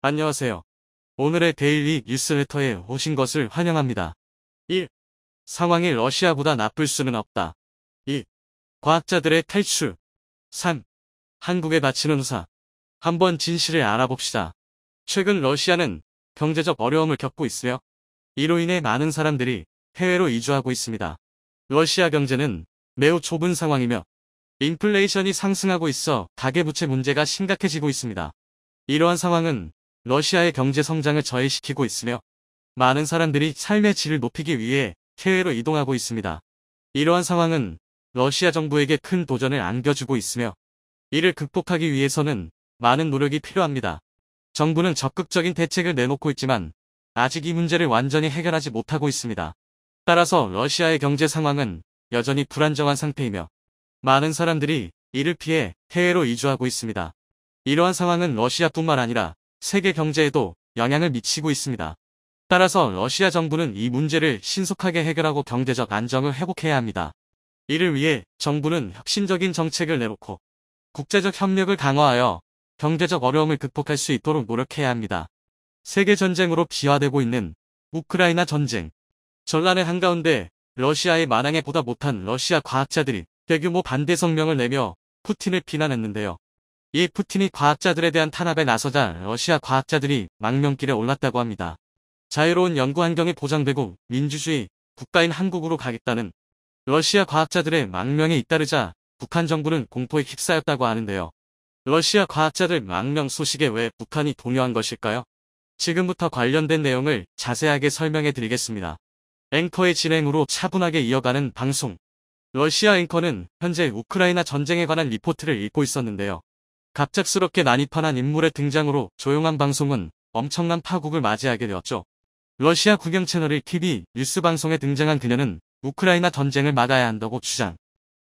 안녕하세요. 오늘의 데일리 뉴스레터에 오신 것을 환영합니다. 1. 상황이 러시아보다 나쁠 수는 없다. 2. 과학자들의 탈출. 3. 한국에 바치는 후사. 한번 진실을 알아봅시다. 최근 러시아는 경제적 어려움을 겪고 있으며 이로 인해 많은 사람들이 해외로 이주하고 있습니다. 러시아 경제는 매우 좁은 상황이며 인플레이션이 상승하고 있어 가계부채 문제가 심각해지고 있습니다. 이러한 상황은 러시아의 경제 성장을 저해시키고 있으며 많은 사람들이 삶의 질을 높이기 위해 해외로 이동하고 있습니다. 이러한 상황은 러시아 정부에게 큰 도전을 안겨주고 있으며 이를 극복하기 위해서는 많은 노력이 필요합니다. 정부는 적극적인 대책을 내놓고 있지만 아직 이 문제를 완전히 해결하지 못하고 있습니다. 따라서 러시아의 경제 상황은 여전히 불안정한 상태이며 많은 사람들이 이를 피해 해외로 이주하고 있습니다. 이러한 상황은 러시아뿐만 아니라 세계 경제에도 영향을 미치고 있습니다. 따라서 러시아 정부는 이 문제를 신속하게 해결하고 경제적 안정을 회복해야 합니다. 이를 위해 정부는 혁신적인 정책을 내놓고 국제적 협력을 강화하여 경제적 어려움을 극복할 수 있도록 노력해야 합니다. 세계 전쟁으로 비화되고 있는 우크라이나 전쟁. 전란의 한가운데 러시아의 만행에 보다 못한 러시아 과학자들이 대규모 반대 성명을 내며 푸틴을 비난했는데요. 이 푸틴이 과학자들에 대한 탄압에 나서자 러시아 과학자들이 망명길에 올랐다고 합니다. 자유로운 연구 환경이 보장되고 민주주의 국가인 한국으로 가겠다는 러시아 과학자들의 망명에 잇따르자 북한 정부는 공포에 휩싸였다고 하는데요. 러시아 과학자들 망명 소식에 왜 북한이 동요한 것일까요? 지금부터 관련된 내용을 자세하게 설명해 드리겠습니다. 앵커의 진행으로 차분하게 이어가는 방송. 러시아 앵커는 현재 우크라이나 전쟁에 관한 리포트를 읽고 있었는데요. 갑작스럽게 난입한 인물의 등장으로 조용한 방송은 엄청난 파국을 맞이하게 되었죠. 러시아 국영 채널의 TV 뉴스 방송에 등장한 그녀는 우크라이나 전쟁을 막아야 한다고 주장.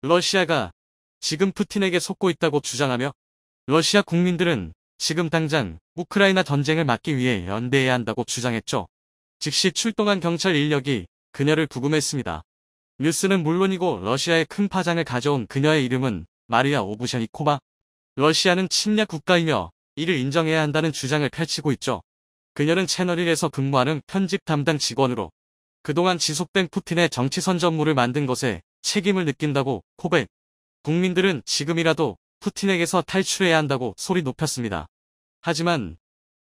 러시아가 지금 푸틴에게 속고 있다고 주장하며 러시아 국민들은 지금 당장 우크라이나 전쟁을 막기 위해 연대해야 한다고 주장했죠. 즉시 출동한 경찰 인력이 그녀를 구금했습니다. 뉴스는 물론이고 러시아에 큰 파장을 가져온 그녀의 이름은 마리아 오브샤니코바. 러시아는 침략 국가이며 이를 인정해야 한다는 주장을 펼치고 있죠. 그녀는 채널1에서 근무하는 편집 담당 직원으로 그동안 지속된 푸틴의 정치 선전물을 만든 것에 책임을 느낀다고 고백. 국민들은 지금이라도 푸틴에게서 탈출해야 한다고 소리 높였습니다. 하지만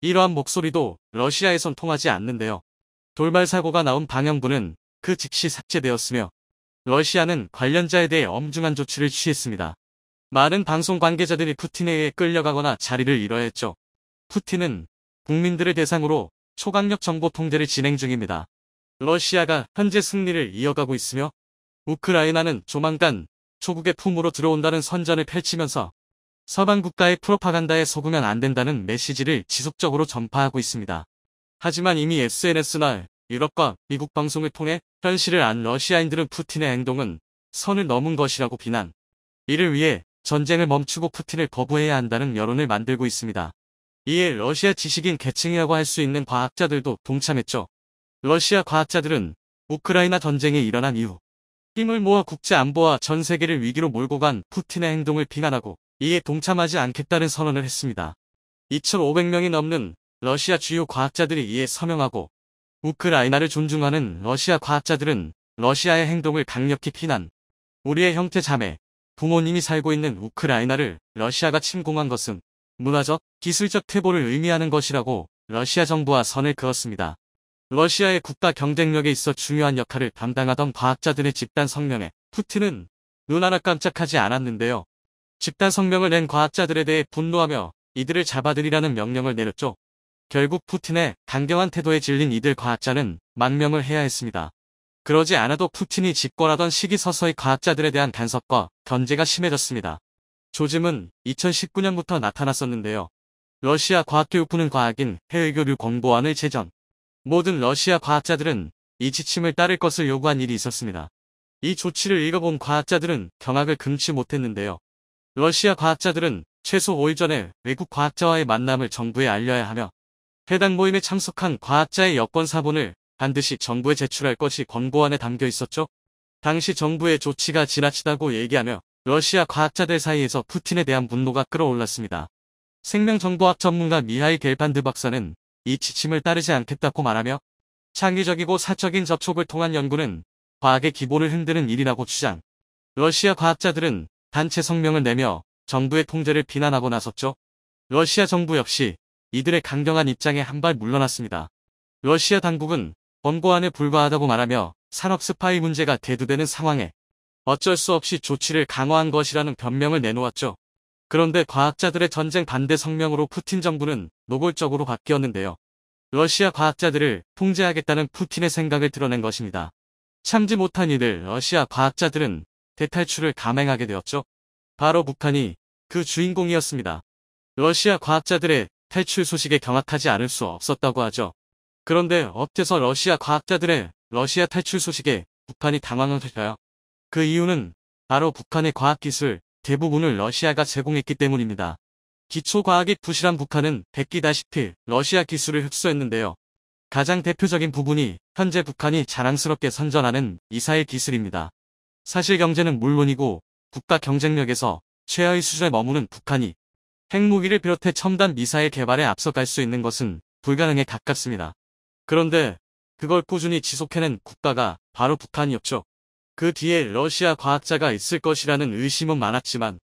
이러한 목소리도 러시아에선 통하지 않는데요. 돌발 사고가 나온 방영부는 그 즉시 삭제되었으며 러시아는 관련자에 대해 엄중한 조치를 취했습니다. 많은 방송 관계자들이 푸틴에 의해 끌려가거나 자리를 잃어야 했죠. 푸틴은 국민들을 대상으로 초강력 정보 통제를 진행 중입니다. 러시아가 현재 승리를 이어가고 있으며 우크라이나는 조만간 조국의 품으로 들어온다는 선전을 펼치면서 서방 국가의 프로파간다에 속으면 안 된다는 메시지를 지속적으로 전파하고 있습니다. 하지만 이미 SNS나 유럽과 미국 방송을 통해 현실을 안 러시아인들은 푸틴의 행동은 선을 넘은 것이라고 비난. 이를 위해 전쟁을 멈추고 푸틴을 거부해야 한다는 여론을 만들고 있습니다. 이에 러시아 지식인 계층이라고 할 수 있는 과학자들도 동참했죠. 러시아 과학자들은 우크라이나 전쟁이 일어난 이후 힘을 모아 국제 안보와 전 세계를 위기로 몰고 간 푸틴의 행동을 비난하고 이에 동참하지 않겠다는 선언을 했습니다. 2,500명이 넘는 러시아 주요 과학자들이 이에 서명하고 우크라이나를 존중하는 러시아 과학자들은 러시아의 행동을 강력히 비난. 우리의 형제 자매, 부모님이 살고 있는 우크라이나를 러시아가 침공한 것은 문화적, 기술적 퇴보를 의미하는 것이라고 러시아 정부와 선을 그었습니다. 러시아의 국가 경쟁력에 있어 중요한 역할을 담당하던 과학자들의 집단 성명에 푸틴은 눈 하나 깜짝하지 않았는데요. 집단 성명을 낸 과학자들에 대해 분노하며 이들을 잡아들이라는 명령을 내렸죠. 결국 푸틴의 강경한 태도에 질린 이들 과학자는 망명을 해야 했습니다. 그러지 않아도 푸틴이 집권하던 시기 서서히 과학자들에 대한 간섭과 견제가 심해졌습니다. 조짐은 2019년부터 나타났었는데요. 러시아 과학교육부는 과학인 해외교류 권고안을 제정. 모든 러시아 과학자들은 이 지침을 따를 것을 요구한 일이 있었습니다. 이 조치를 읽어본 과학자들은 경악을 금치 못했는데요. 러시아 과학자들은 최소 5일 전에 외국 과학자와의 만남을 정부에 알려야 하며 해당 모임에 참석한 과학자의 여권 사본을 반드시 정부에 제출할 것이 권고안에 담겨 있었죠. 당시 정부의 조치가 지나치다고 얘기하며 러시아 과학자들 사이에서 푸틴에 대한 분노가 끌어올랐습니다. 생명정보학 전문가 미하일 겔판드 박사는 이 지침을 따르지 않겠다고 말하며 창의적이고 사적인 접촉을 통한 연구는 과학의 기본을 흔드는 일이라고 주장. 러시아 과학자들은 단체 성명을 내며 정부의 통제를 비난하고 나섰죠. 러시아 정부 역시 이들의 강경한 입장에 한 발 물러났습니다. 러시아 당국은 권고안에 불과하다고 말하며 산업 스파이 문제가 대두되는 상황에 어쩔 수 없이 조치를 강화한 것이라는 변명을 내놓았죠. 그런데 과학자들의 전쟁 반대 성명으로 푸틴 정부는 노골적으로 바뀌었는데요. 러시아 과학자들을 통제하겠다는 푸틴의 생각을 드러낸 것입니다. 참지 못한 이들 러시아 과학자들은 대탈출을 감행하게 되었죠. 바로 북한이 그 주인공이었습니다. 러시아 과학자들의 탈출 소식에 경악하지 않을 수 없었다고 하죠. 그런데 어째서 러시아 과학자들의 러시아 탈출 소식에 북한이 당황할까요? 그 이유는 바로 북한의 과학기술 대부분을 러시아가 제공했기 때문입니다. 기초과학이 부실한 북한은 베끼다시피 러시아 기술을 흡수했는데요. 가장 대표적인 부분이 현재 북한이 자랑스럽게 선전하는 미사일 기술입니다. 사실 경제는 물론이고 국가 경쟁력에서 최하의 수준에 머무는 북한이 핵무기를 비롯해 첨단 미사일 개발에 앞서갈 수 있는 것은 불가능에 가깝습니다. 그런데 그걸 꾸준히 지속해낸 국가가 바로 북한이었죠. 그 뒤에 러시아 과학자가 있을 것이라는 의심은 많았지만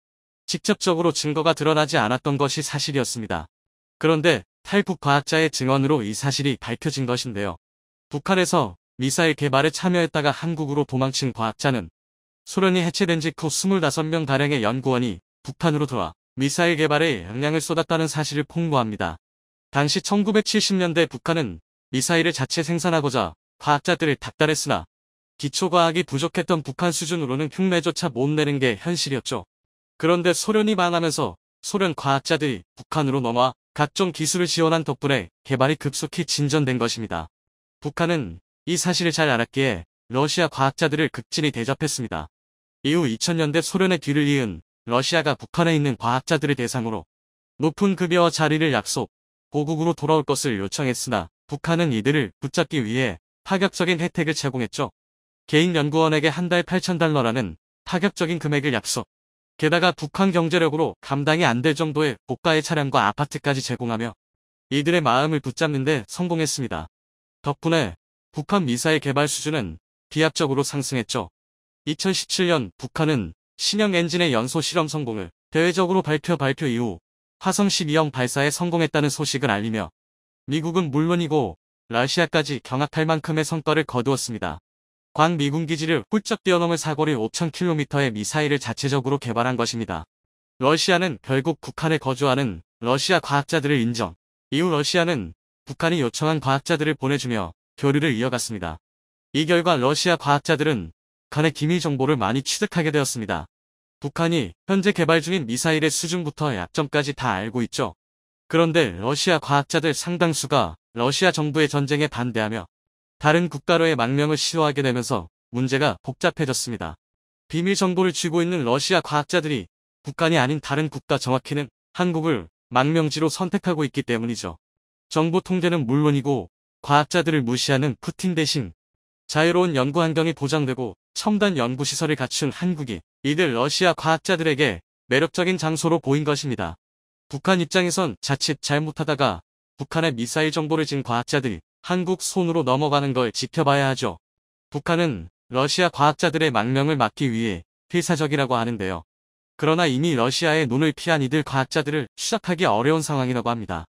직접적으로 증거가 드러나지 않았던 것이 사실이었습니다. 그런데 탈북 과학자의 증언으로 이 사실이 밝혀진 것인데요. 북한에서 미사일 개발에 참여했다가 한국으로 도망친 과학자는 소련이 해체된 직후 25명가량의 연구원이 북한으로 들어와 미사일 개발에 역량을 쏟았다는 사실을 폭로합니다. 당시 1970년대 북한은 미사일을 자체 생산하고자 과학자들을 닥달했으나 기초과학이 부족했던 북한 수준으로는 흉내조차 못 내는 게 현실이었죠. 그런데 소련이 망하면서 소련 과학자들이 북한으로 넘어와 각종 기술을 지원한 덕분에 개발이 급속히 진전된 것입니다. 북한은 이 사실을 잘 알았기에 러시아 과학자들을 극진히 대접했습니다. 이후 2000년대 소련의 뒤를 이은 러시아가 북한에 있는 과학자들을 대상으로 높은 급여와 자리를 약속, 고국으로 돌아올 것을 요청했으나 북한은 이들을 붙잡기 위해 파격적인 혜택을 제공했죠. 개인 연구원에게 한 달 8,000달러라는 파격적인 금액을 약속. 게다가 북한 경제력으로 감당이 안 될 정도의 고가의 차량과 아파트까지 제공하며 이들의 마음을 붙잡는 데 성공했습니다. 덕분에 북한 미사일 개발 수준은 비약적으로 상승했죠. 2017년 북한은 신형 엔진의 연소 실험 성공을 대외적으로 발표 이후 화성 12형 발사에 성공했다는 소식을 알리며 미국은 물론이고 러시아까지 경악할 만큼의 성과를 거두었습니다. 광 미군 기지를 훌쩍 뛰어넘을 사거리 5,000km의 미사일을 자체적으로 개발한 것입니다. 러시아는 결국 북한에 거주하는 러시아 과학자들을 인정. 이후 러시아는 북한이 요청한 과학자들을 보내주며 교류를 이어갔습니다. 이 결과 러시아 과학자들은 북한의 기밀 정보를 많이 취득하게 되었습니다. 북한이 현재 개발 중인 미사일의 수준부터 약점까지 다 알고 있죠. 그런데 러시아 과학자들 상당수가 러시아 정부의 전쟁에 반대하며 다른 국가로의 망명을 시도하게 되면서 문제가 복잡해졌습니다. 비밀 정보를 쥐고 있는 러시아 과학자들이 북한이 아닌 다른 국가, 정확히는 한국을 망명지로 선택하고 있기 때문이죠. 정보 통제는 물론이고 과학자들을 무시하는 푸틴 대신 자유로운 연구 환경이 보장되고 첨단 연구시설을 갖춘 한국이 이들 러시아 과학자들에게 매력적인 장소로 보인 것입니다. 북한 입장에선 자칫 잘못하다가 북한의 미사일 정보를 진 과학자들이 한국 손으로 넘어가는 걸 지켜봐야 하죠. 북한은 러시아 과학자들의 망명을 막기 위해 필사적이라고 하는데요. 그러나 이미 러시아의 눈을 피한 이들 과학자들을 추적하기 어려운 상황이라고 합니다.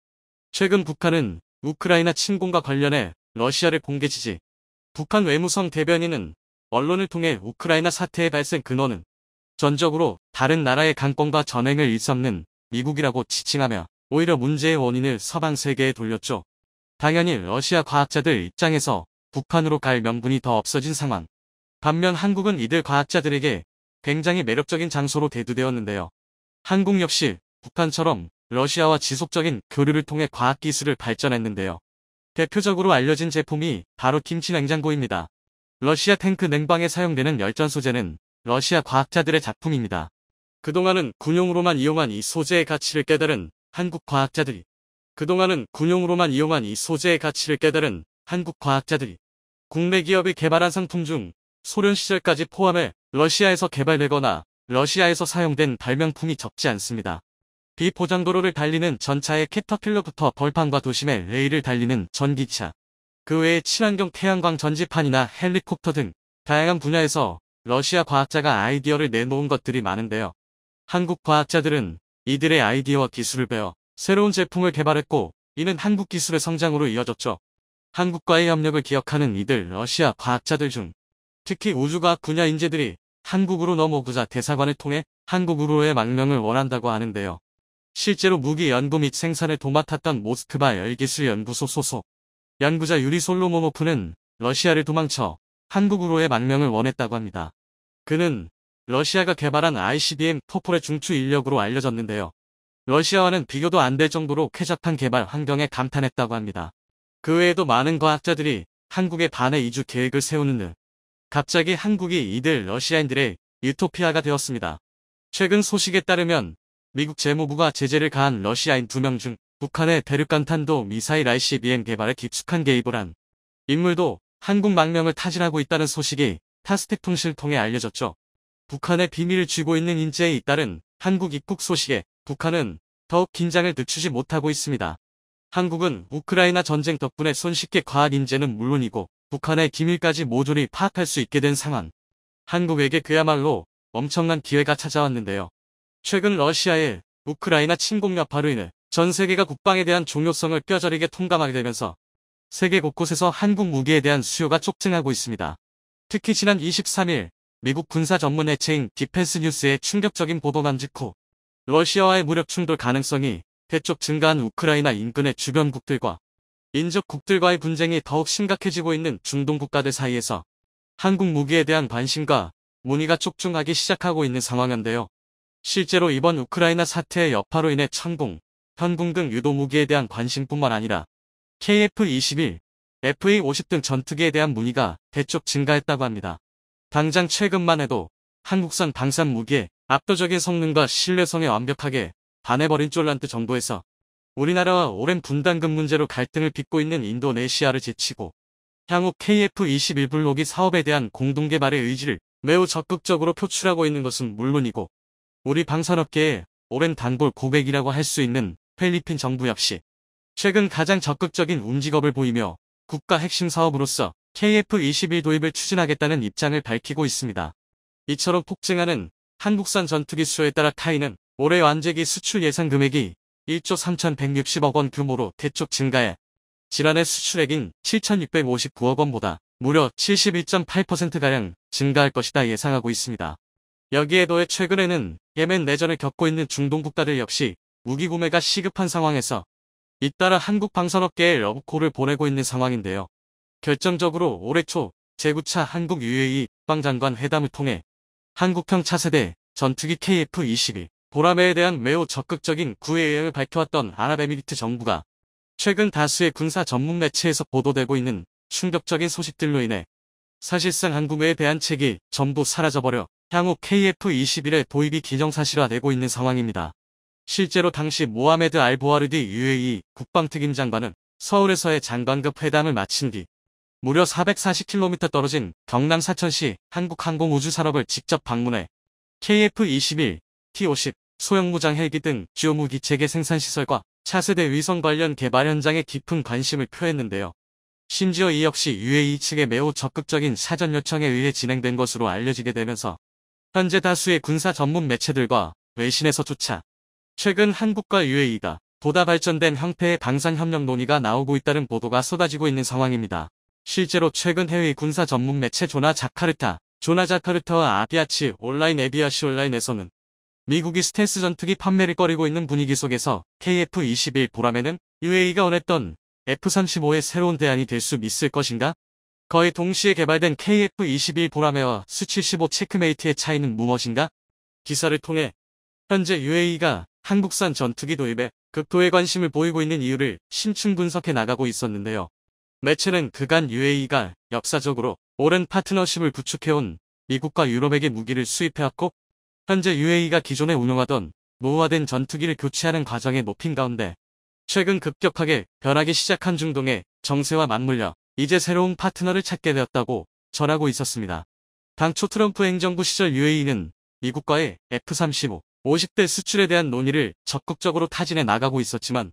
최근 북한은 우크라이나 침공과 관련해 러시아를 공개 지지. 북한 외무성 대변인은 언론을 통해 우크라이나 사태의 발생 근원은 전적으로 다른 나라의 강권과 전횡을 일삼는 미국이라고 지칭하며 오히려 문제의 원인을 서방 세계에 돌렸죠. 당연히 러시아 과학자들 입장에서 북한으로 갈 명분이 더 없어진 상황. 반면 한국은 이들 과학자들에게 굉장히 매력적인 장소로 대두되었는데요. 한국 역시 북한처럼 러시아와 지속적인 교류를 통해 과학기술을 발전했는데요. 대표적으로 알려진 제품이 바로 김치 냉장고입니다. 러시아 탱크 냉방에 사용되는 열전 소재는 러시아 과학자들의 작품입니다. 그동안은 군용으로만 이용한 이 소재의 가치를 깨달은 한국 과학자들이 국내 기업이 개발한 상품 중 소련 시절까지 포함해 러시아에서 개발되거나 러시아에서 사용된 발명품이 적지 않습니다. 비포장도로를 달리는 전차의 캐터필러부터 벌판과 도심의 레일을 달리는 전기차, 그 외에 친환경 태양광 전지판이나 헬리콥터 등 다양한 분야에서 러시아 과학자가 아이디어를 내놓은 것들이 많은데요. 한국 과학자들은 이들의 아이디어와 기술을 배워 새로운 제품을 개발했고, 이는 한국 기술의 성장으로 이어졌죠. 한국과의 협력을 기억하는 이들 러시아 과학자들 중 특히 우주과학 분야 인재들이 한국으로 넘어오고자 대사관을 통해 한국으로의 망명을 원한다고 하는데요. 실제로 무기 연구 및 생산을 도맡았던 모스크바 열기술연구소 소속 연구자 유리 솔로모노프는 러시아를 도망쳐 한국으로의 망명을 원했다고 합니다. 그는 러시아가 개발한 ICBM 토폴의 중추 인력으로 알려졌는데요. 러시아와는 비교도 안 될 정도로 쾌적한 개발 환경에 감탄했다고 합니다. 그 외에도 많은 과학자들이 한국에 반해 이주 계획을 세우는 등 갑자기 한국이 이들 러시아인들의 유토피아가 되었습니다. 최근 소식에 따르면 미국 재무부가 제재를 가한 러시아인 2명 중 북한의 대륙간탄도 미사일 ICBM 개발에 깊숙한 개입을 한 인물도 한국 망명을 타진하고 있다는 소식이 타스텍 통신을 통해 알려졌죠. 북한의 비밀을 쥐고 있는 인재에 잇따른 한국 입국 소식에 북한은 더욱 긴장을 늦추지 못하고 있습니다. 한국은 우크라이나 전쟁 덕분에 손쉽게 과학 인재는 물론이고 북한의 기밀까지 모조리 파악할 수 있게 된 상황. 한국에게 그야말로 엄청난 기회가 찾아왔는데요. 최근 러시아의 우크라이나 침공 여파로 인해 전 세계가 국방에 대한 중요성을 뼈저리게 통감하게 되면서 세계 곳곳에서 한국 무기에 대한 수요가 촉증하고 있습니다. 특히 지난 23일 미국 군사 전문 매체인 디펜스 뉴스의 충격적인 보도난 직후 러시아와의 무력 충돌 가능성이 대쪽 증가한 우크라이나 인근의 주변국들과 인접국들과의 분쟁이 더욱 심각해지고 있는 중동 국가들 사이에서 한국 무기에 대한 관심과 문의가 촉중하기 시작하고 있는 상황인데요. 실제로 이번 우크라이나 사태의 여파로 인해 천궁, 현궁 등 유도 무기에 대한 관심뿐만 아니라 KF-21, FA-50 등 전투기에 대한 문의가 대쪽 증가했다고 합니다. 당장 최근만 해도 한국산 방산 무기의 압도적인 성능과 신뢰성에 완벽하게 반해버린 쫄란트 정도에서 우리나라와 오랜 분담금 문제로 갈등을 빚고 있는 인도네시아를 제치고 향후 KF-21 블록이 사업에 대한 공동개발의 의지를 매우 적극적으로 표출하고 있는 것은 물론이고 우리 방산업계의 오랜 단골 고객이라고 할 수 있는 필리핀 정부 역시 최근 가장 적극적인 움직임을 보이며 국가 핵심 사업으로서 KF-21 도입을 추진하겠다는 입장을 밝히고 있습니다. 이처럼 폭증하는 한국산 전투기 수요에 따라 타이는 올해 완제기 수출 예상 금액이 1조 3,160억 원 규모로 대폭 증가해 지난해 수출액인 7,659억 원보다 무려 71.8%가량 증가할 것이다 예상하고 있습니다. 여기에 더해 최근에는 예멘 내전을 겪고 있는 중동 국가들 역시 무기 구매가 시급한 상황에서 잇따라 한국 방산업계에 러브콜을 보내고 있는 상황인데요. 결정적으로 올해 초 제9차 한국 UAE 국방장관 회담을 통해 한국형 차세대 전투기 KF-21 보라매에 대한 매우 적극적인 구애 의향을 밝혀왔던 아랍에미리트 정부가 최근 다수의 군사 전문 매체에서 보도되고 있는 충격적인 소식들로 인해 사실상 한국에 대한 책이 전부 사라져버려 향후 KF-21의 도입이 기정사실화되고 있는 상황입니다. 실제로 당시 모하메드 알보아르디 UAE 국방특임 장관은 서울에서의 장관급 회담을 마친 뒤 무려 440km 떨어진 경남 사천시 한국항공우주산업을 직접 방문해 KF-21, T-50, 소형무장 헬기 등 주요 무기 체계 생산시설과 차세대 위성 관련 개발 현장에 깊은 관심을 표했는데요. 심지어 이 역시 UAE 측의 매우 적극적인 사전 요청에 의해 진행된 것으로 알려지게 되면서 현재 다수의 군사 전문 매체들과 외신에서조차 최근 한국과 UAE가 보다 발전된 형태의 방산협력 논의가 나오고 있다는 보도가 쏟아지고 있는 상황입니다. 실제로 최근 해외 군사 전문 매체 조나 자카르타와 아비아치 온라인 에비아시 온라인에서는 미국이 스텔스 전투기 판매를 꺼리고 있는 분위기 속에서 KF-21 보라매는 UAE가 원했던 F-35의 새로운 대안이 될 수 있을 것인가? 거의 동시에 개발된 KF-21 보라매와 수-75 체크메이트의 차이는 무엇인가? 기사를 통해 현재 UAE가 한국산 전투기 도입에 극도의 관심을 보이고 있는 이유를 심층 분석해 나가고 있었는데요. 매체는 그간 UAE가 역사적으로 오랜 파트너십을 구축해온 미국과 유럽에게 무기를 수입해왔고 현재 UAE가 기존에 운용하던 노후화된 전투기를 교체하는 과정에 높인 가운데 최근 급격하게 변하기 시작한 중동의 정세와 맞물려 이제 새로운 파트너를 찾게 되었다고 전하고 있었습니다. 당초 트럼프 행정부 시절 UAE는 미국과의 F-35, 50대 수출에 대한 논의를 적극적으로 타진해 나가고 있었지만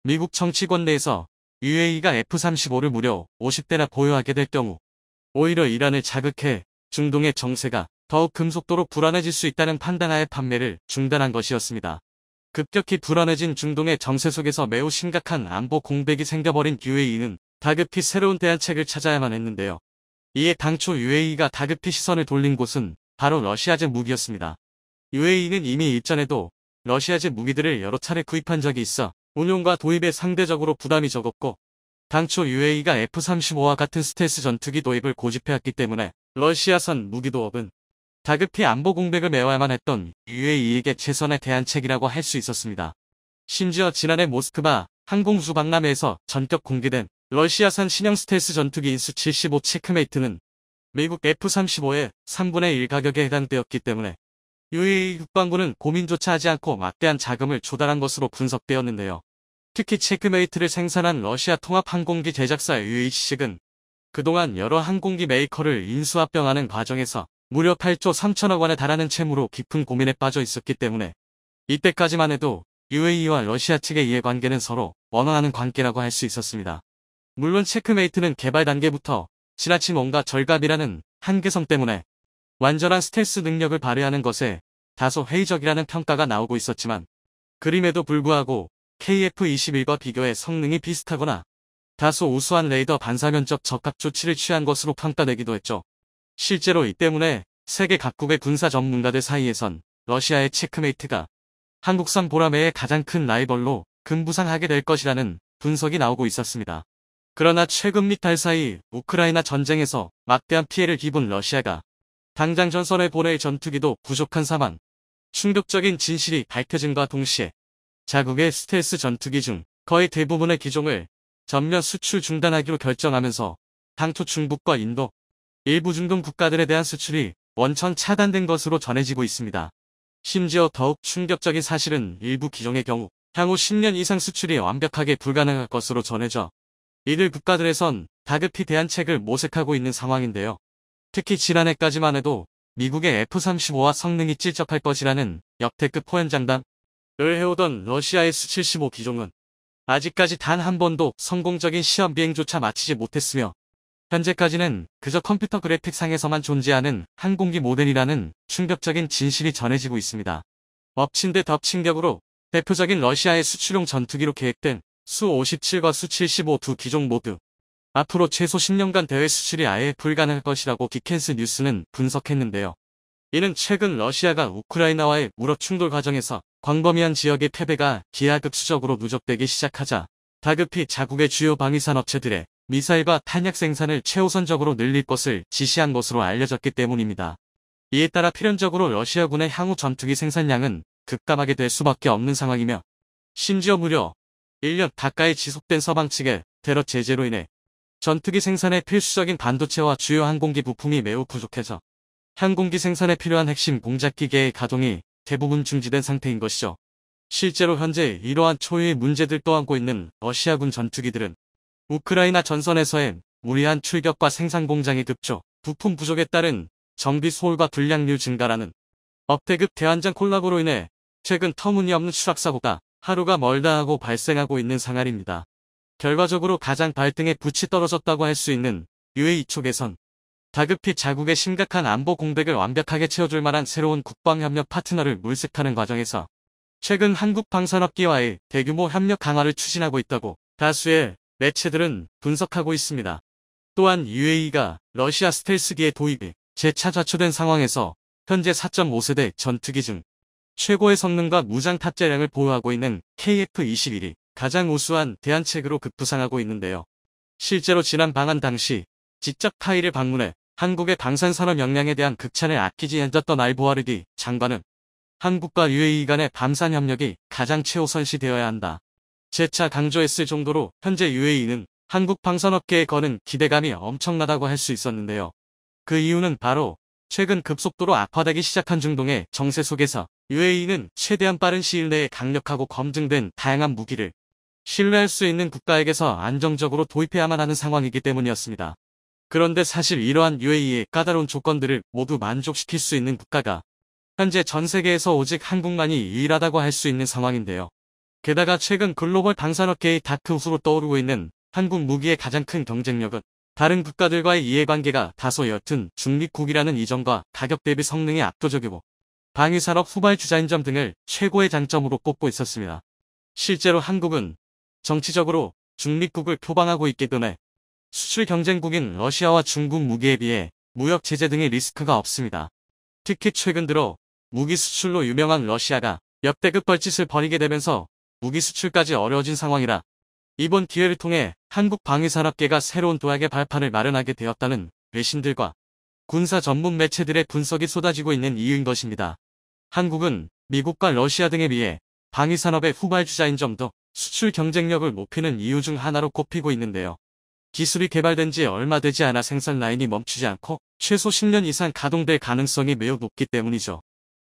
미국 정치권 내에서 UAE가 F-35를 무려 50대나 보유하게 될 경우 오히려 이란을 자극해 중동의 정세가 더욱 급속도로 불안해질 수 있다는 판단하에 판매를 중단한 것이었습니다. 급격히 불안해진 중동의 정세 속에서 매우 심각한 안보 공백이 생겨버린 UAE는 다급히 새로운 대안책을 찾아야만 했는데요. 이에 당초 UAE가 다급히 시선을 돌린 곳은 바로 러시아제 무기였습니다. UAE는 이미 일전에도 러시아제 무기들을 여러 차례 구입한 적이 있어 운용과 도입에 상대적으로 부담이 적었고 당초 UAE가 F-35와 같은 스텔스 전투기 도입을 고집해왔기 때문에 러시아산 무기 도입은 다급히 안보 공백을 메워야만 했던 UAE에게 최선의 대안책이라고 할 수 있었습니다. 심지어 지난해 모스크바 항공수 박람회에서 전격 공개된 러시아산 신형 스텔스 전투기 인수-75 체크메이트는 미국 F-35의 3분의 1 가격에 해당되었기 때문에 UAE 국방부는 고민조차 하지 않고 막대한 자금을 조달한 것으로 분석되었는데요. 특히 체크메이트를 생산한 러시아 통합항공기 제작사 UH 측은 그동안 여러 항공기 메이커를 인수합병하는 과정에서 무려 8조 3천억 원에 달하는 채무로 깊은 고민에 빠져 있었기 때문에 이때까지만 해도 UAE와 러시아 측의 이해관계는 서로 원활하는 관계라고 할 수 있었습니다. 물론 체크메이트는 개발 단계부터 지나친 원가 절감이라는 한계성 때문에 완전한 스텔스 능력을 발휘하는 것에 다소 회의적이라는 평가가 나오고 있었지만 그림에도 불구하고 KF-21과 비교해 성능이 비슷하거나 다소 우수한 레이더 반사면적 적합 조치를 취한 것으로 평가되기도 했죠. 실제로 이 때문에 세계 각국의 군사 전문가들 사이에선 러시아의 체크메이트가 한국산 보라매의 가장 큰 라이벌로 금부상하게 될 것이라는 분석이 나오고 있었습니다. 그러나 최근 몇 달 사이 우크라이나 전쟁에서 막대한 피해를 입은 러시아가 당장 전선에 보낼 전투기도 부족한 상황, 충격적인 진실이 밝혀짐과 동시에 자국의 스텔스 전투기 중 거의 대부분의 기종을 전면 수출 중단하기로 결정하면서 당초 중국과 인도, 일부 중동 국가들에 대한 수출이 원천 차단된 것으로 전해지고 있습니다. 심지어 더욱 충격적인 사실은 일부 기종의 경우 향후 10년 이상 수출이 완벽하게 불가능할 것으로 전해져 이들 국가들에선 다급히 대안책을 모색하고 있는 상황인데요. 특히 지난해까지만 해도 미국의 F-35와 성능이 찔적할 것이라는 역대급 포연장담을 해오던 러시아의 수-75 기종은 아직까지 단 한 번도 성공적인 시험 비행조차 마치지 못했으며 현재까지는 그저 컴퓨터 그래픽 상에서만 존재하는 항공기 모델이라는 충격적인 진실이 전해지고 있습니다. 엎친 데 덮친 격으로 대표적인 러시아의 수출용 전투기로 계획된 수-57과 수-75 두 기종 모두 앞으로 최소 10년간 대외 수출이 아예 불가능할 것이라고 디켄스 뉴스는 분석했는데요. 이는 최근 러시아가 우크라이나와의 무력 충돌 과정에서 광범위한 지역의 패배가 기하급수적으로 누적되기 시작하자 다급히 자국의 주요 방위산 업체들의 미사일과 탄약 생산을 최우선적으로 늘릴 것을 지시한 것으로 알려졌기 때문입니다. 이에 따라 필연적으로 러시아군의 향후 전투기 생산량은 급감하게 될 수밖에 없는 상황이며 심지어 무려 1년 가까이 지속된 서방 측의 테러 제재로 인해 전투기 생산에 필수적인 반도체와 주요 항공기 부품이 매우 부족해져 항공기 생산에 필요한 핵심 공작기계의 가동이 대부분 중지된 상태인 것이죠. 실제로 현재 이러한 초유의 문제들 또 안고 있는 러시아군 전투기들은 우크라이나 전선에서의 무리한 출격과 생산 공장의 급조, 부품 부족에 따른 정비 소홀과 불량률 증가라는 억대급 대환장 콜라보로 인해 최근 터무니없는 추락사고가 하루가 멀다 하고 발생하고 있는 상황입니다. 결과적으로 가장 발등에 불이 떨어졌다고 할 수 있는 UAE 쪽에선 다급히 자국의 심각한 안보 공백을 완벽하게 채워줄 만한 새로운 국방협력 파트너를 물색하는 과정에서 최근 한국 방산업계와의 대규모 협력 강화를 추진하고 있다고 다수의 매체들은 분석하고 있습니다. 또한 UAE가 러시아 스텔스기의 도입이 재차 좌초된 상황에서 현재 4.5세대 전투기 중 최고의 성능과 무장 탑재량을 보유하고 있는 KF-21이 가장 우수한 대안책으로 급부상하고 있는데요. 실제로 지난 방한 당시 직접 카이를 방문해 한국의 방산산업 역량에 대한 극찬을 아끼지 않았던 알보아르디 장관은 한국과 UAE 간의 방산 협력이 가장 최우선시 되어야 한다. 재차 강조했을 정도로 현재 UAE는 한국 방산업계에 거는 기대감이 엄청나다고 할 수 있었는데요. 그 이유는 바로 최근 급속도로 악화되기 시작한 중동의 정세 속에서 UAE는 최대한 빠른 시일 내에 강력하고 검증된 다양한 무기를 신뢰할 수 있는 국가에게서 안정적으로 도입해야만 하는 상황이기 때문이었습니다. 그런데 사실 이러한 UAE의 까다로운 조건들을 모두 만족시킬 수 있는 국가가 현재 전 세계에서 오직 한국만이 유일하다고 할 수 있는 상황인데요. 게다가 최근 글로벌 방산업계의 다크호수로 떠오르고 있는 한국 무기의 가장 큰 경쟁력은 다른 국가들과의 이해관계가 다소 옅은 중립국이라는 이점과 가격 대비 성능이 압도적이고 방위산업 후발주자인 점 등을 최고의 장점으로 꼽고 있었습니다. 실제로 한국은 정치적으로 중립국을 표방하고 있기 때문에 수출 경쟁국인 러시아와 중국 무기에 비해 무역 제재 등의 리스크가 없습니다. 특히 최근 들어 무기 수출로 유명한 러시아가 역대급 벌짓을 벌이게 되면서 무기 수출까지 어려워진 상황이라 이번 기회를 통해 한국 방위산업계가 새로운 도약의 발판을 마련하게 되었다는 외신들과 군사 전문 매체들의 분석이 쏟아지고 있는 이유인 것입니다. 한국은 미국과 러시아 등에 비해 방위산업의 후발주자인 점도 수출 경쟁력을 높이는 이유 중 하나로 꼽히고 있는데요. 기술이 개발된 지 얼마 되지 않아 생산 라인이 멈추지 않고 최소 10년 이상 가동될 가능성이 매우 높기 때문이죠.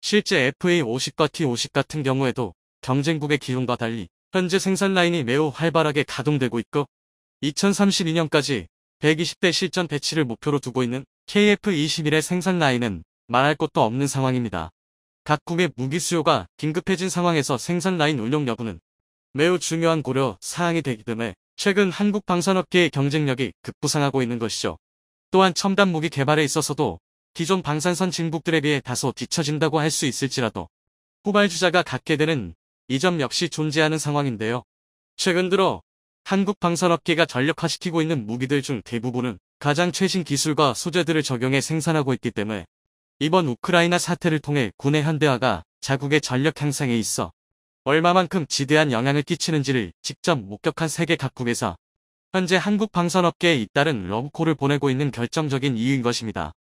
실제 FA50과 T50 같은 경우에도 경쟁국의 기준과 달리 현재 생산 라인이 매우 활발하게 가동되고 있고 2032년까지 120대 실전 배치를 목표로 두고 있는 KF-21의 생산 라인은 말할 것도 없는 상황입니다. 각국의 무기 수요가 긴급해진 상황에서 생산 라인 운용 여부는 매우 중요한 고려 사항이 되기 때문에 최근 한국 방산업계의 경쟁력이 급부상하고 있는 것이죠. 또한 첨단 무기 개발에 있어서도 기존 방산선 진국들에 비해 다소 뒤처진다고 할 수 있을지라도 후발주자가 갖게 되는 이 점 역시 존재하는 상황인데요. 최근 들어 한국 방산업계가 전력화시키고 있는 무기들 중 대부분은 가장 최신 기술과 소재들을 적용해 생산하고 있기 때문에 이번 우크라이나 사태를 통해 군의 현대화가 자국의 전력 향상에 있어 얼마만큼 지대한 영향을 끼치는지를 직접 목격한 세계 각국에서 현재 한국 방산업계에 잇따른 러브콜을 보내고 있는 결정적인 이유인 것입니다.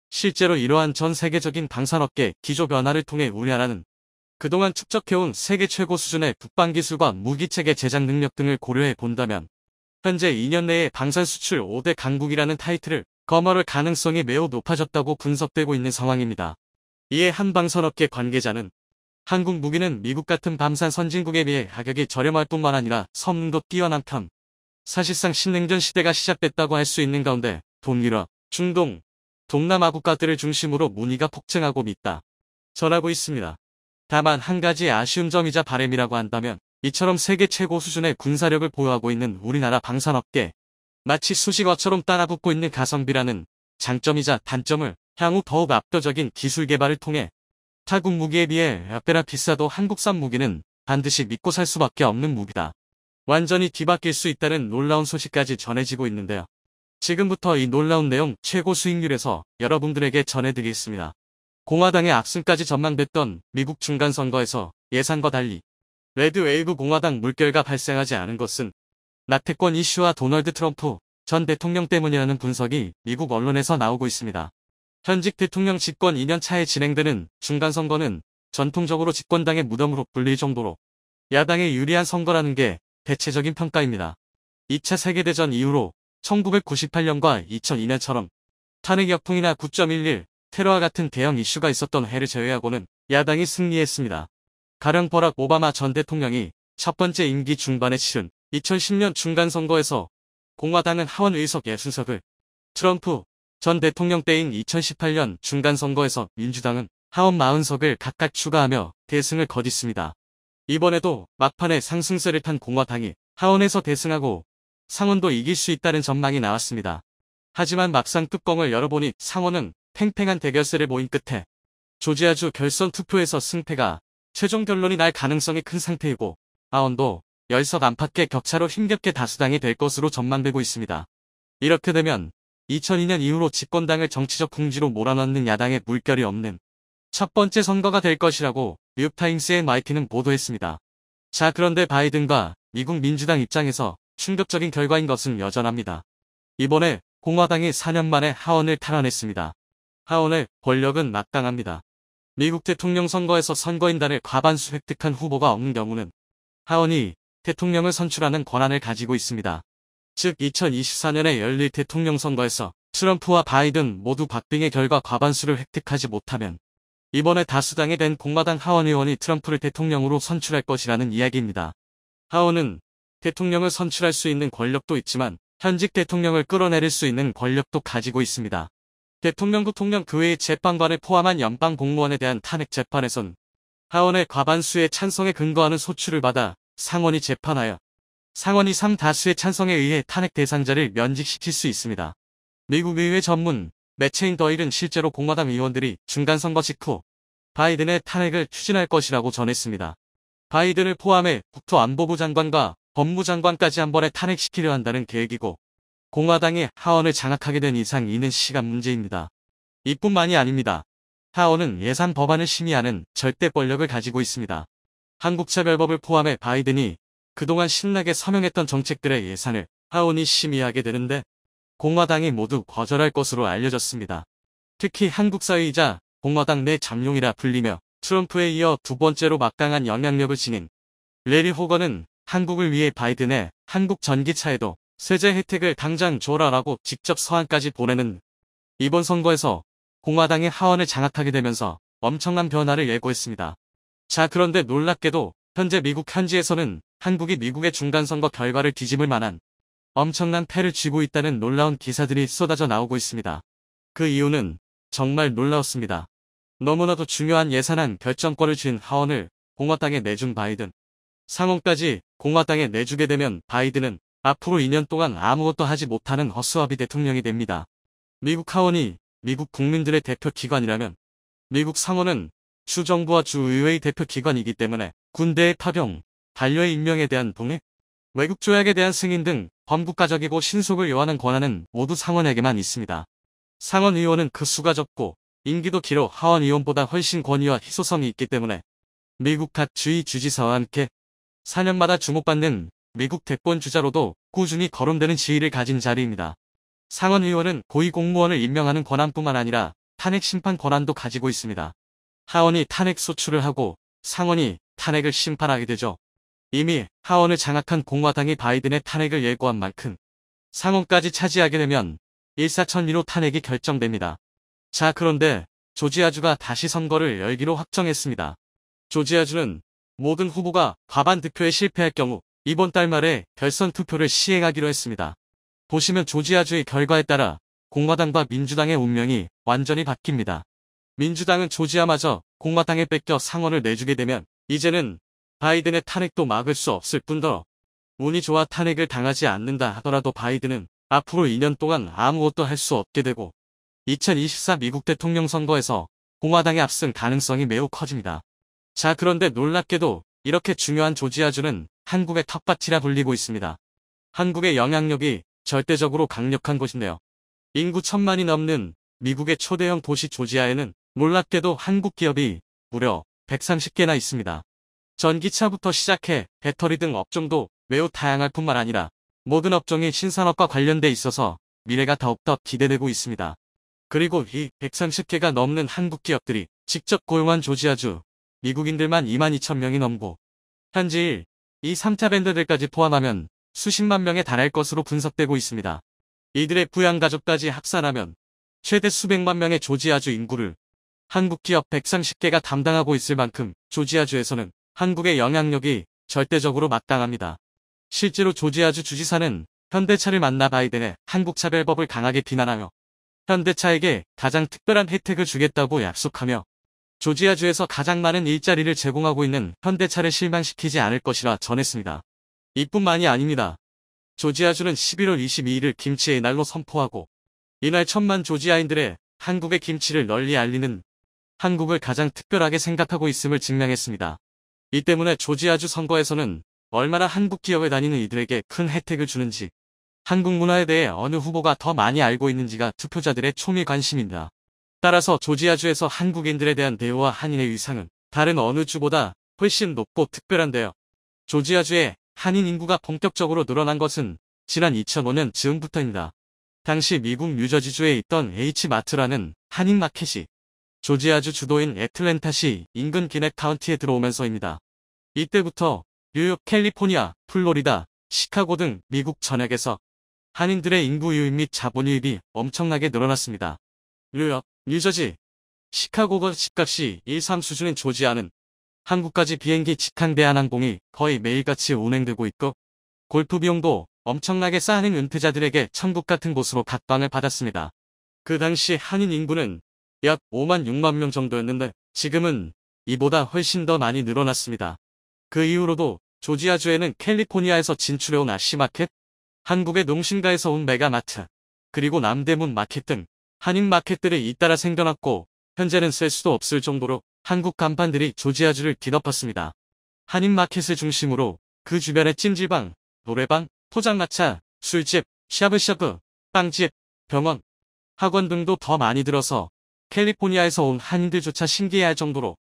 실제로 이러한 전 세계적인 방산업계 기조 변화를 통해 우리나라는 그동안 축적해온 세계 최고 수준의 국방기술과 무기체계 제작 능력 등을 고려해 본다면 현재 2년 내에 방산 수출 5대 강국이라는 타이틀을 거머럴 가능성이 매우 높아졌다고 분석되고 있는 상황입니다. 이에 한 방산업계 관계자는 한국 무기는 미국 같은 방산 선진국에 비해 가격이 저렴할 뿐만 아니라 성능도 뛰어난 편. 사실상 신냉전 시대가 시작됐다고 할 수 있는 가운데 동유럽, 중동, 동남아 국가들을 중심으로 문의가 폭증하고 있다. 전하고 있습니다. 다만 한 가지 아쉬운 점이자 바람이라고 한다면 이처럼 세계 최고 수준의 군사력을 보유하고 있는 우리나라 방산업계 마치 수식어처럼 따라붙고 있는 가성비라는 장점이자 단점을 향후 더욱 압도적인 기술 개발을 통해 타국 무기에 비해 몇 배나 비싸도 한국산 무기는 반드시 믿고 살 수밖에 없는 무기다. 완전히 뒤바뀔 수 있다는 놀라운 소식까지 전해지고 있는데요. 지금부터 이 놀라운 내용 최고 수익률에서 여러분들에게 전해드리겠습니다. 공화당의 압승까지 전망됐던 미국 중간선거에서 예상과 달리 레드웨이브 공화당 물결가 발생하지 않은 것은 낙태권 이슈와 도널드 트럼프 전 대통령 때문이라는 분석이 미국 언론에서 나오고 있습니다. 현직 대통령 집권 2년 차에 진행되는 중간선거는 전통적으로 집권당의 무덤으로 불릴 정도로 야당에 유리한 선거라는 게 대체적인 평가입니다. 2차 세계대전 이후로 1998년과 2002년처럼 탄핵 역풍이나 9.11 테러와 같은 대형 이슈가 있었던 해를 제외하고는 야당이 승리했습니다. 가령 버락 오바마 전 대통령이 첫 번째 임기 중반에 치른 2010년 중간선거에서 공화당은 하원 의석 60석을, 트럼프 전 대통령 때인 2018년 중간선거에서 민주당은 하원 40석을 각각 추가하며 대승을 거뒀습니다. 이번에도 막판에 상승세를 탄 공화당이 하원에서 대승하고 상원도 이길 수 있다는 전망이 나왔습니다. 하지만 막상 뚜껑을 열어보니 상원은 팽팽한 대결세를 보인 끝에 조지아주 결선 투표에서 승패가 최종 결론이 날 가능성이 큰 상태이고 하원도 10석 안팎의 격차로 힘겹게 다수당이 될 것으로 전망되고 있습니다. 이렇게 되면 2002년 이후로 집권당을 정치적 궁지로 몰아넣는 야당의 물결이 없는 첫 번째 선거가 될 것이라고 뉴욕타임스의 마이티는 보도했습니다. 자, 그런데 바이든과 미국 민주당 입장에서 충격적인 결과인 것은 여전합니다. 이번에 공화당이 4년 만에 하원을 탈환했습니다. 하원의 권력은 막강합니다. 미국 대통령 선거에서 선거인단을 과반수 획득한 후보가 없는 경우는 하원이 대통령을 선출하는 권한을 가지고 있습니다. 즉 2024년에 열릴 대통령 선거에서 트럼프와 바이든 모두 박빙의 결과 과반수를 획득하지 못하면 이번에 다수당이 된 공화당 하원 의원이 트럼프를 대통령으로 선출할 것이라는 이야기입니다. 하원은 대통령을 선출할 수 있는 권력도 있지만 현직 대통령을 끌어내릴 수 있는 권력도 가지고 있습니다. 대통령, 부통령 그 외의 재판관을 포함한 연방 공무원에 대한 탄핵 재판에선 하원의 과반수의 찬성에 근거하는 소추를 받아 상원이 재판하여 상원이 3다수의 찬성에 의해 탄핵 대상자를 면직시킬 수 있습니다. 미국 의회 전문 매체인 더힐은 실제로 공화당 의원들이 중간선거 직후 바이든의 탄핵을 추진할 것이라고 전했습니다. 바이든을 포함해 국토안보부 장관과 법무장관까지 한 번에 탄핵시키려 한다는 계획이고 공화당이 하원을 장악하게 된 이상 이는 시간 문제입니다. 이뿐만이 아닙니다. 하원은 예산 법안을 심의하는 절대 권력을 가지고 있습니다. 한국차별법을 포함해 바이든이 그동안 신나게 서명했던 정책들의 예산을 하원이 심의하게 되는데 공화당이 모두 거절할 것으로 알려졌습니다. 특히 한국 사회이자 공화당 내 잠룡이라 불리며 트럼프에 이어 두 번째로 막강한 영향력을 지닌 레리 호건은 한국을 위해 바이든의 한국 전기차에도 세제 혜택을 당장 줘라라고 직접 서한까지 보내는 이번 선거에서 공화당이 하원을 장악하게 되면서 엄청난 변화를 예고했습니다. 자, 그런데 놀랍게도 현재 미국 현지에서는 한국이 미국의 중간선거 결과를 뒤집을 만한 엄청난 패를 쥐고 있다는 놀라운 기사들이 쏟아져 나오고 있습니다. 그 이유는 정말 놀라웠습니다. 너무나도 중요한 예산안 결정권을 쥔 하원을 공화당에 내준 바이든. 상원까지 공화당에 내주게 되면 바이든은 앞으로 2년 동안 아무것도 하지 못하는 허수아비 대통령이 됩니다. 미국 하원이 미국 국민들의 대표 기관이라면 미국 상원은 주정부와 주의회의 대표 기관이기 때문에 군대의 파병, 반려의 임명에 대한 동의, 외국 조약에 대한 승인 등 범국가적이고 신속을 요하는 권한은 모두 상원에게만 있습니다. 상원 의원은 그 수가 적고 임기도 길어 하원 의원보다 훨씬 권위와 희소성이 있기 때문에 미국 각 주의 주지사와 함께 4년마다 주목받는 미국 대권 주자로도 꾸준히 거론되는 지위를 가진 자리입니다. 상원 의원은 고위공무원을 임명하는 권한뿐만 아니라 탄핵 심판 권한도 가지고 있습니다. 하원이 탄핵 소추를 하고 상원이 탄핵을 심판하게 되죠. 이미 하원을 장악한 공화당이 바이든의 탄핵을 예고한 만큼 상원까지 차지하게 되면 일사천리로 탄핵이 결정됩니다. 자, 그런데 조지아주가 다시 선거를 열기로 확정했습니다. 조지아주는 모든 후보가 과반 득표에 실패할 경우 이번 달 말에 결선 투표를 시행하기로 했습니다. 보시면 조지아주의 결과에 따라 공화당과 민주당의 운명이 완전히 바뀝니다. 민주당은 조지아마저 공화당에 뺏겨 상원을 내주게 되면 이제는 바이든의 탄핵도 막을 수 없을 뿐더러 운이 좋아 탄핵을 당하지 않는다 하더라도 바이든은 앞으로 2년 동안 아무것도 할 수 없게 되고 2024 미국 대통령 선거에서 공화당이 앞선 가능성이 매우 커집니다. 자, 그런데 놀랍게도 이렇게 중요한 조지아주는 한국의 텃밭이라 불리고 있습니다. 한국의 영향력이 절대적으로 강력한 곳인데요. 인구 1000만이 넘는 미국의 초대형 도시 조지아에는 놀랍게도 한국 기업이 무려 130개나 있습니다. 전기차부터 시작해 배터리 등 업종도 매우 다양할 뿐만 아니라 모든 업종이 신산업과 관련돼 있어서 미래가 더욱더 기대되고 있습니다. 그리고 이 130개가 넘는 한국 기업들이 직접 고용한 조지아주 미국인들만 22,000명이 넘고 현지 이 3차 밴드들까지 포함하면 수십만 명에 달할 것으로 분석되고 있습니다. 이들의 부양가족까지 합산하면 최대 수백만 명의 조지아주 인구를 한국 기업 130개가 담당하고 있을 만큼 조지아주에서는 한국의 영향력이 절대적으로 막강합니다. 실제로 조지아주 주지사는 현대차를 만나 바이든의 한국차별법을 강하게 비난하며 현대차에게 가장 특별한 혜택을 주겠다고 약속하며 조지아주에서 가장 많은 일자리를 제공하고 있는 현대차를 실망시키지 않을 것이라 전했습니다. 이뿐만이 아닙니다. 조지아주는 11월 22일을 김치의 날로 선포하고 이날 1000만 조지아인들의 한국의 김치를 널리 알리는 한국을 가장 특별하게 생각하고 있음을 증명했습니다. 이 때문에 조지아주 선거에서는 얼마나 한국 기업에 다니는 이들에게 큰 혜택을 주는지 한국 문화에 대해 어느 후보가 더 많이 알고 있는지가 투표자들의 초미 관심입니다. 따라서 조지아주에서 한국인들에 대한 대우와 한인의 위상은 다른 어느 주보다 훨씬 높고 특별한데요. 조지아주의 한인 인구가 본격적으로 늘어난 것은 지난 2005년 즈음부터입니다. 당시 미국 뉴저지주에 있던 H마트라는 한인 마켓이 조지아주 주도인 애틀랜타시 인근 기넷 카운티에 들어오면서입니다. 이때부터 뉴욕, 캘리포니아, 플로리다, 시카고 등 미국 전역에서 한인들의 인구 유입 및 자본 유입이 엄청나게 늘어났습니다. 뉴욕, 뉴저지, 시카고가 집값이 1-3 수준인 조지아는 한국까지 비행기 직항 대한항공이 거의 매일같이 운행되고 있고 골프 비용도 엄청나게 쌓아낸 은퇴자들에게 천국 같은 곳으로 각광을 받았습니다. 그 당시 한인 인구는 약 5만 6만 명 정도였는데 지금은 이보다 훨씬 더 많이 늘어났습니다. 그 이후로도 조지아주에는 캘리포니아에서 진출해온 아시마켓, 한국의 농심가에서 온 메가마트, 그리고 남대문 마켓 등 한인 마켓들이 잇따라 생겨났고 현재는 셀 수도 없을 정도로 한국 간판들이 조지아주를 뒤덮었습니다. 한인 마켓을 중심으로 그 주변의 찜질방, 노래방, 포장마차, 술집, 샤브샤브, 빵집, 병원, 학원 등도 더 많이 들어서 캘리포니아에서 온 한인들조차 신기해할 정도로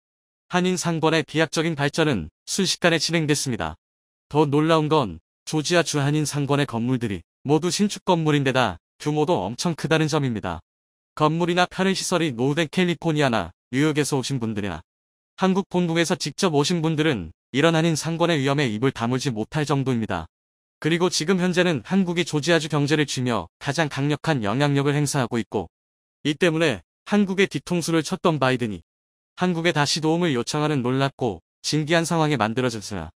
한인 상권의 비약적인 발전은 순식간에 진행됐습니다. 더 놀라운 건 조지아주 한인 상권의 건물들이 모두 신축 건물인데다 규모도 엄청 크다는 점입니다. 건물이나 편의시설이 노후된 캘리포니아나 뉴욕에서 오신 분들이나 한국 본국에서 직접 오신 분들은 이런 한인 상권의 위험에 입을 다물지 못할 정도입니다. 그리고 지금 현재는 한국이 조지아주 경제를 쥐며 가장 강력한 영향력을 행사하고 있고 이 때문에 한국의 뒤통수를 쳤던 바이든이 한국에 다시 도움을 요청하는 놀랍고 진기한 상황이 만들어졌으나